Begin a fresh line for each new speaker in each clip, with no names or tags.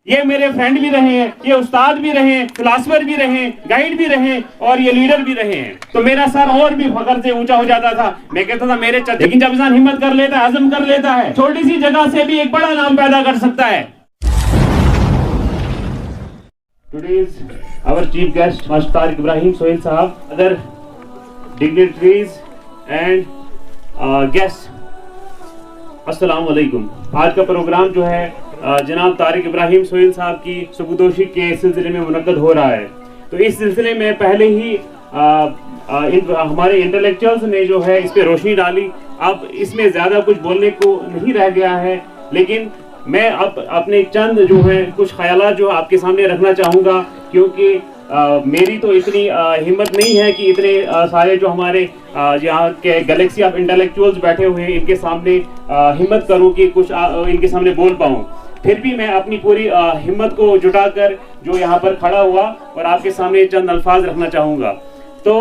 ये मेरे फ्रेंड भी रहे हैं, ये उस्ताद भी रहे हैं, फिलासफर भी रहे हैं, गाइड भी रहे हैं और ये लीडर भी रहे हैं। तो मेरा सर और भी फख्र से ऊंचा हो जाता था। मैं कहता था मेरे चचा, लेकिन जब इंसान हिम्मत कर लेता है, अज़म कर लेता है, छोटी सी जगह से भी एक बड़ा नाम पैदा कर सकता है। Today's our chief guest Master Tariq Ibrahim Sohail साहब, other dignitaries and guests, अस्सलाम वालेकुम। आज का प्रोग्राम जो है जनाब तारिक इब्राहिम सोहेल साहब की सुबुदोशी के सिलसिले में मुनक्कद हो रहा है। तो इस सिलसिले में पहले ही हमारे इंटेलेक्चुअल्स ने जो है इस पे रोशनी डाली। अब इसमें ज़्यादा कुछ बोलने को नहीं रह गया है, लेकिन मैं अब अपने चंद जो है कुछ ख्यालात जो आपके सामने रखना चाहूँगा, क्योंकि मेरी तो इतनी हिम्मत नहीं है कि इतने सारे जो हमारे यहाँ के गैलेक्सी ऑफ इंटेलेक्चुअल्स बैठे हुए हैं इनके सामने हिम्मत करूँ कि कुछ इनके सामने बोल पाऊँ। फिर भी मैं अपनी पूरी हिम्मत को जुटाकर जो यहाँ पर खड़ा हुआ और आपके सामने चंद अल्फाज रखना चाहूँगा। तो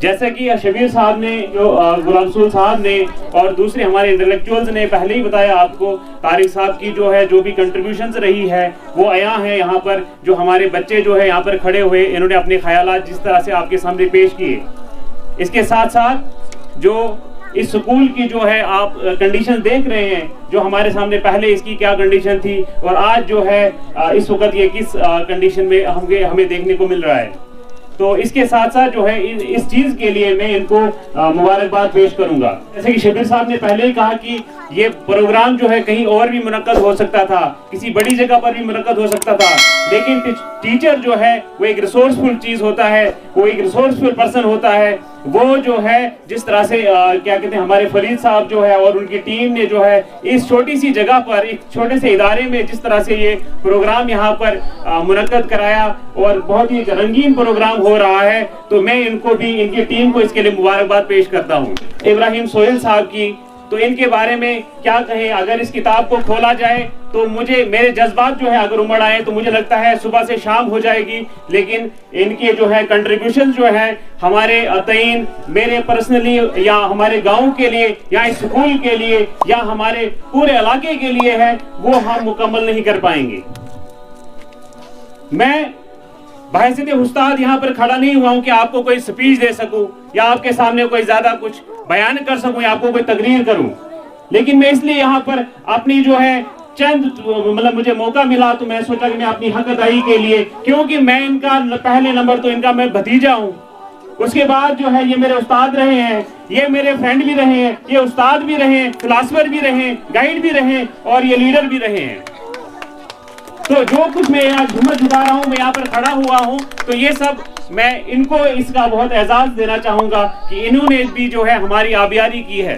जैसे कि शबीर साहब ने, जो गुलाम रसूल साहब ने और दूसरे हमारे इंटेलेक्चुअल्स ने पहले ही बताया आपको, तारिक साहब की जो है जो भी कंट्रीब्यूशंस रही है वो आया है यहाँ पर। जो हमारे बच्चे जो है यहाँ पर खड़े हुए, इन्होंने अपने ख्यालात जिस तरह से आपके सामने पेश किए। इसके साथ साथ जो इस स्कूल की जो है आप कंडीशन देख रहे हैं, जो हमारे सामने पहले इसकी क्या कंडीशन थी और आज जो है इस वक्त ये किस कंडीशन में हमें देखने को मिल रहा है। तो इसके साथ साथ जो है इस चीज के लिए मैं इनको मुबारकबाद पेश करूंगा। जैसे कि शबीर साहब ने पहले ही कहा कि ये प्रोग्राम जो है कहीं और भी मुनक्कद हो सकता था, किसी बड़ी जगह पर भी मुनक्कद हो सकता था, लेकिन टीचर जो है वो एक रिसोर्सफुल चीज होता है, वो एक रिसोर्सफुल पर्सन होता है। वो जो है जिस तरह से क्या कहते हैं, हमारे फरीद साहब जो है और उनकी टीम ने जो है इस छोटी सी जगह पर, एक छोटे से इदारे में जिस तरह से ये प्रोग्राम यहाँ पर मुनक्कद कराया और बहुत ही रंगीन प्रोग्राम हो रहा है, तो मैं इनको भी, इनकी टीम को इसके लिए मुबारकबाद पेश करता हूँ। इब्राहिम सोहेल साहब की तो इनके बारे में क्या कहें। अगर इस किताब को खोला जाए तो मेरे जज्बात जो है अगर उमड़ आए तो मुझे लगता है सुबह से शाम हो जाएगी। लेकिन इनके जो है कंट्रीब्यूशन जो है हमारे अतईन, मेरे पर्सनली या हमारे गांव के लिए या इस स्कूल के लिए या हमारे पूरे इलाके के लिए है, वो हम मुकम्मल नहीं कर पाएंगे। मैं बहैसियत उस्ताद यहाँ पर खड़ा नहीं हुआ हूँ कि आपको कोई स्पीच दे सकूं या आपके सामने कोई ज्यादा कुछ बयान कर सकूं या आपको कोई तकरीर करूं, लेकिन मैं इसलिए यहाँ पर अपनी जो है चंद, मतलब मुझे मौका मिला तो मैं सोचा कि मैं अपनी हक अदाई के लिए, क्योंकि मैं इनका पहले नंबर तो इनका मैं भतीजा हूँ, उसके बाद जो है ये मेरे उस्ताद रहे हैं, ये मेरे फ्रेंड भी रहे हैं, ये उस्ताद भी रहे हैं, फिलासफर भी रहे हैं, गाइड भी रहे हैं और ये लीडर भी रहे हैं। तो जो कुछ मैं आज हिम्मत जुटा रहा हूँ, मैं यहाँ पर खड़ा हुआ हूँ, तो ये सब मैं इनको इसका बहुत एजाज देना चाहूंगा कि इन्होंने भी जो है हमारी आबियारी की है।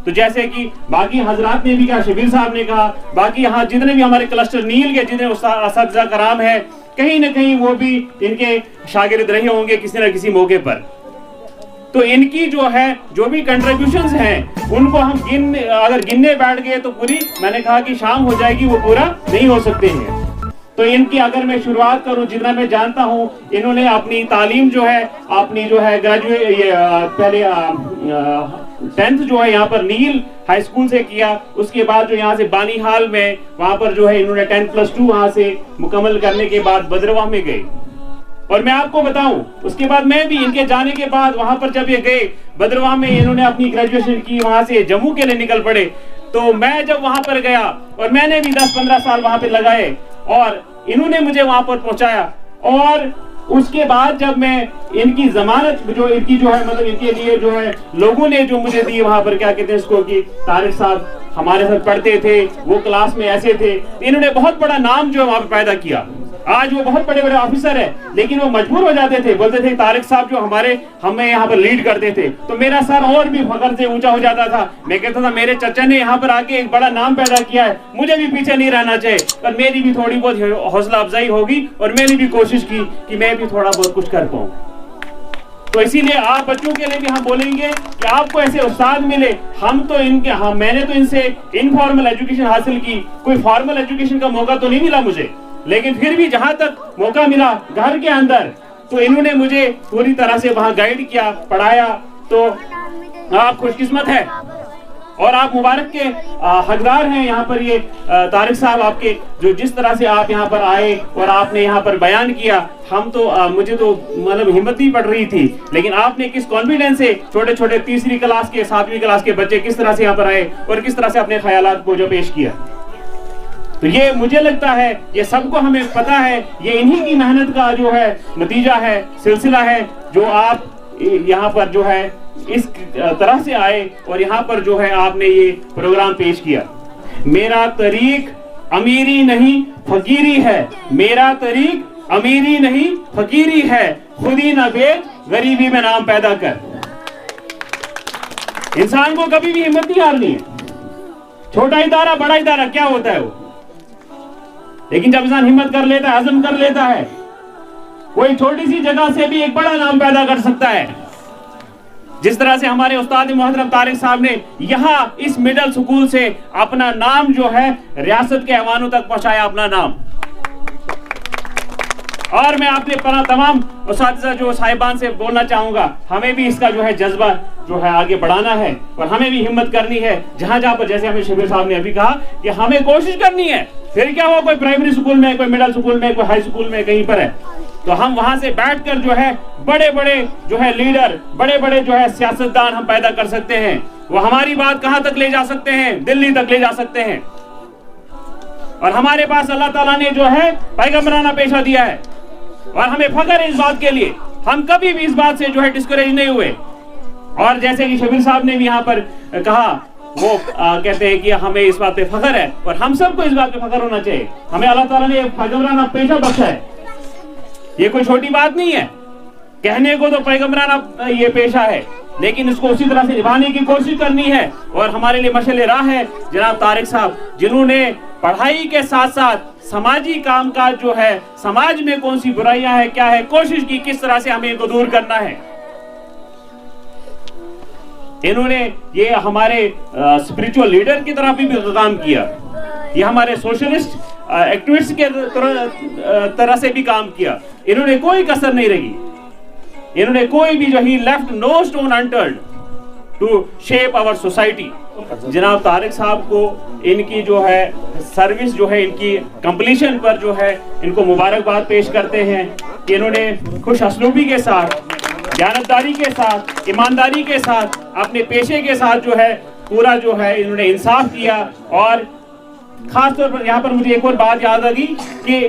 तो जैसे कि बाकी हजरात ने भी कहा, शबीर साहब ने कहा, बाकी यहाँ जितने भी हमारे क्लस्टर नील के जितने असातिज़ा कराम है, कहीं ना कहीं वो भी इनके शागिर्द रहे होंगे किसी न किसी मौके पर। तो इनकी जो है जो भी कंट्रीब्यूशंस हैं उनको हम अगर गिनने बैठ गए तो पूरी, मैंने कहा कि शाम हो जाएगी, वो पूरा नहीं हो सकते हैं। तो इनकी अगर मैं शुरुआत करूं, जितना मैं जानता हूं, इन्होंने अपनी तालीम जो है, अपनी जो है ग्रेजुएट, पहले 10th जो है यहाँ पर नील हाई स्कूल से किया, उसके बाद जो यहाँ से बानीहाल में वहां पर जो है इन्होंने 10+2 वहां से मुकम्मल करने के बाद बदरवाह में गए। और मैं आपको बताऊं, उसके बाद मैं भी इनके जाने के बाद वहां पर जब ये गए बदरवाह में, इन्होंने अपनी ग्रेजुएशन की, वहां से जम्मू के लिए निकल पड़े। तो मैं जब वहां पर गया और मैंने भी 10-15 साल वहां पर लगाए और इन्होंने मुझे वहां पर पहुंचाया, और उसके बाद जब मैं इनकी जमानत जो इनकी जो है, मतलब इनके लिए जो है लोगों ने जो मुझे दी वहां पर, क्या कहते हैं इसको, कि तारिक साहब हमारे साथ पढ़ते थे, वो क्लास में ऐसे थे, इन्होंने बहुत बड़ा नाम जो है वहां पर पैदा किया। आज वो बहुत बड़े बड़े ऑफिसर है, लेकिन वो मजबूर हो जाते थे, बोलते थे तारिक साहब जो हमें यहाँ पर लीड करते थे, तो मेरा सर और भी फख्र से ऊंचा हो जाता था। मैं कहता था मेरे चचा ने यहाँ पर आके एक बड़ा नाम पैदा किया है, मुझे भी पीछे नहीं रहना चाहिए, पर मेरी भी थोड़ी बहुत हौसला अफजाई होगी और मैंने भी कोशिश की कि मैं भी थोड़ा बहुत कुछ कर पाऊँ। तो इसीलिए आप बच्चों के लिए भी हम बोलेंगे कि आपको ऐसे उस्ताद मिले। मैंने तो इनसे इनफॉर्मल एजुकेशन हासिल की, कोई फॉर्मल एजुकेशन का मौका तो नहीं मिला मुझे, लेकिन फिर भी जहां तक मौका मिला घर के अंदर, तो इन्होंने मुझे पूरी तरह से वहां गाइड किया, पढ़ाया। तो आप खुशकिस्मत है और आप मुबारक के हकदार हैं। यहाँ पर ये तारिक साहब आपके जो जिस तरह से आप यहाँ पर आए और आपने यहाँ पर बयान किया, हम तो मुझे तो मतलब हिम्मत नहीं पड़ रही थी, लेकिन आपने किस कॉन्फिडेंस से छोटे छोटे तीसरी क्लास के 7वीं क्लास के बच्चे किस तरह से यहाँ पर आए और किस तरह से अपने ख्यालात को जो पेश किया। तो ये मुझे लगता है ये सबको हमें पता है, ये इन्हीं की मेहनत का जो है नतीजा है, सिलसिला है, जो आप यहाँ पर जो है इस तरह से आए और यहाँ पर जो है आपने ये प्रोग्राम पेश किया। मेरा तरीक अमीरी नहीं फकीरी है, मेरा तरीक अमीरी नहीं फकीरी है, खुदी न बेच गरीबी में नाम पैदा कर। इंसान को कभी भी हिम्मत नहीं हारनी है। छोटा इदारा बड़ा इदारा क्या होता है वो, लेकिन जब इंसान हिम्मत कर लेता है, अज़म कर लेता है, कोई छोटी सी जगह से भी एक बड़ा नाम पैदा कर सकता है। जिस तरह से हमारे उस्ताद मोहतरम तारिक साहब ने यहाँ इस मिडिल स्कूल से अपना नाम जो है रियासत के ऐवानों तक पहुंचाया, अपना नाम। और मैं अपने तमाम उस्ताद जो साहिबान से बोलना चाहूंगा, हमें भी इसका जो है जज्बा जो है आगे बढ़ाना है और हमें भी हिम्मत करनी है। जहां जहां पर, जैसे हमें शबीर साहब ने अभी कहा कि हमें कोशिश करनी है, फिर क्या हुआ, कोई प्राइमरी स्कूल में, कोई मिडिल स्कूल में, कोई हाई स्कूल में कहीं पर है, तो हम वहां से बैठकर जो है बड़े बड़े जो है लीडर, बड़े बड़े जो है सियासतदान हम पैदा कर सकते हैं। वो हमारी बात कहां तक ले जा सकते हैं, दिल्ली तक ले जा सकते हैं। और हमारे पास अल्लाह ताला ने जो है पैगंबराना पेशा दिया है और हमें फख्र है इस बात के लिए। हम कभी भी इस बात से जो है डिस्करेज नहीं हुए। और जैसे कि शबीर साहब ने भी यहाँ पर कहा, वो कहते हैं कि हमें इस बात पे फख्र है और हम सबको इस बात पे फख्र होना चाहिए। हमें अल्लाह ताला ने पैगंबराना पेशा बख्शा है, ये कोई छोटी बात नहीं है। कहने को तो पैगंबराना ये पेशा है, लेकिन इसको उसी तरह से निभाने की कोशिश करनी है। और हमारे लिए मशअल राह है जनाब तारिक साहब, जिन्होंने पढ़ाई के साथ साथ समाजी कामकाज जो है, समाज में कौन सी बुराइयां हैं, क्या है, कोशिश की किस तरह से हमें इनको दूर करना है। इन्होंने ये हमारे स्पिरिचुअल लीडर की तरह भी काम किया, ये हमारे सोशलिस्ट एक्टिविस्ट के तरह से भी काम किया। इन्होंने कोई कसर नहीं रखी, इन्होंने कोई भी जो ही left no stone unturned to shape our society. जनाब तारिक साहब को इनकी जो है सर्विस जो है, इनकी कंप्लीशन पर जो है इनको मुबारकबाद पेश करते हैं कि इन्होंने खुश असलूबी के साथ, दयानतदारी के साथ, ईमानदारी के साथ, अपने पेशे के साथ जो है पूरा जो है इन्होंने इंसाफ किया। और खास तौर पर यहाँ पर मुझे एक और बात याद आ गई कि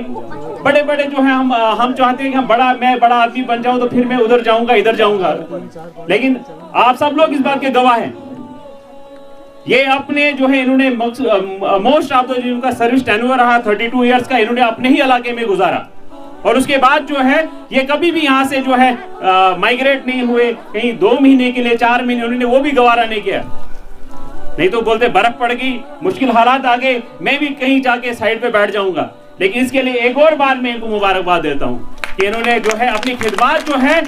बड़े बड़े जो है हम चाहते हैं कि मैं बड़ा आदमी बन जाऊं तो फिर मैं उधर जाऊंगा, इधर जाऊंगा, लेकिन आप सब लोग इस बात के गवाह हैं। ये अपने जो है इन्होंने मोस्ट ऑफ द जिनका सर्विस टेन्योर रहा 32 इयर्स का, इन्होंने अपने ही इलाके में गुजारा। और उसके बाद जो है ये कभी भी यहाँ से जो है माइग्रेट नहीं हुए कहीं 2 महीने के लिए, 4 महीने, उन्होंने वो भी गवारा नहीं किया। नहीं तो बोलते बर्फ पड़ गई, मुश्किल हालात आ गए, मैं भी कहीं जाके साइड पे बैठ जाऊंगा। लेकिन इसके लिए एक और बार मैं इनको मुबारकबाद देता हूँ कि इन्होंने जो है अपनी खिदमत जो है,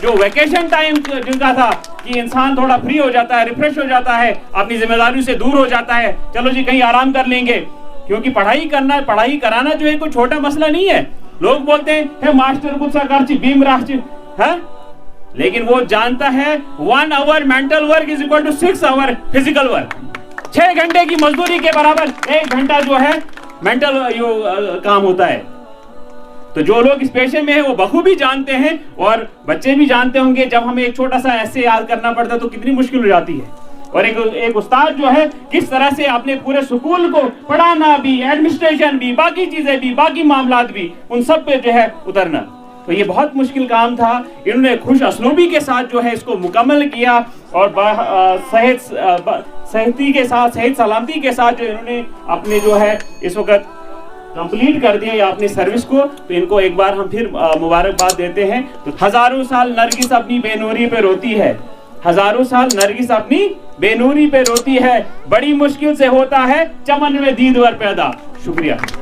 जो वैकेशन टाइम जिनका था कि इंसान थोड़ा फ्री हो जाता है, रिफ्रेश हो जाता है, अपनी जिम्मेदारियों से दूर हो जाता है, चलो जी कहीं आराम कर लेंगे, क्योंकि पढ़ाई कराना जो है कोई छोटा मसला नहीं है। लोग बोलते हैं मास्टर कुछ करची बीम राष्ट्र है, लेकिन वो जानता है 1 hour mental work is equal to 6 hour physical work. 6 घंटे की मजदूरी के बराबर 1 घंटा जो है मेंटल काम होता है। तो जो लोग इस पेशे में है वो बखूबी जानते हैं, और बच्चे भी जानते होंगे जब हमें एक छोटा सा ऐसे याद करना पड़ता है तो कितनी मुश्किल हो जाती है। और एक उस्ताद जो है किस तरह से अपने पूरे स्कूल को पढ़ाना भी, एडमिनिस्ट्रेशन भी, बाकी चीजें भी, बाकी मामलात भी, उन सब पे जो है उतरना, तो ये बहुत मुश्किल काम था। इन्होंने खुश असलूबी के साथ जो है इसको मुकम्मल किया और सेहती के साथ, सेहत सलामती के साथ जो इन्होंने अपने जो है इस वक्त कंप्लीट कर दिया या अपनी सर्विस को, तो इनको एक बार हम फिर मुबारकबाद देते हैं। तो हजारों साल नरगिस अपनी बेनूरी पे रोती है, हजारों साल नरगिस अपनी बेनूरी पे रोती है, बड़ी मुश्किल से होता है चमन में दीद वर पैदा। शुक्रिया।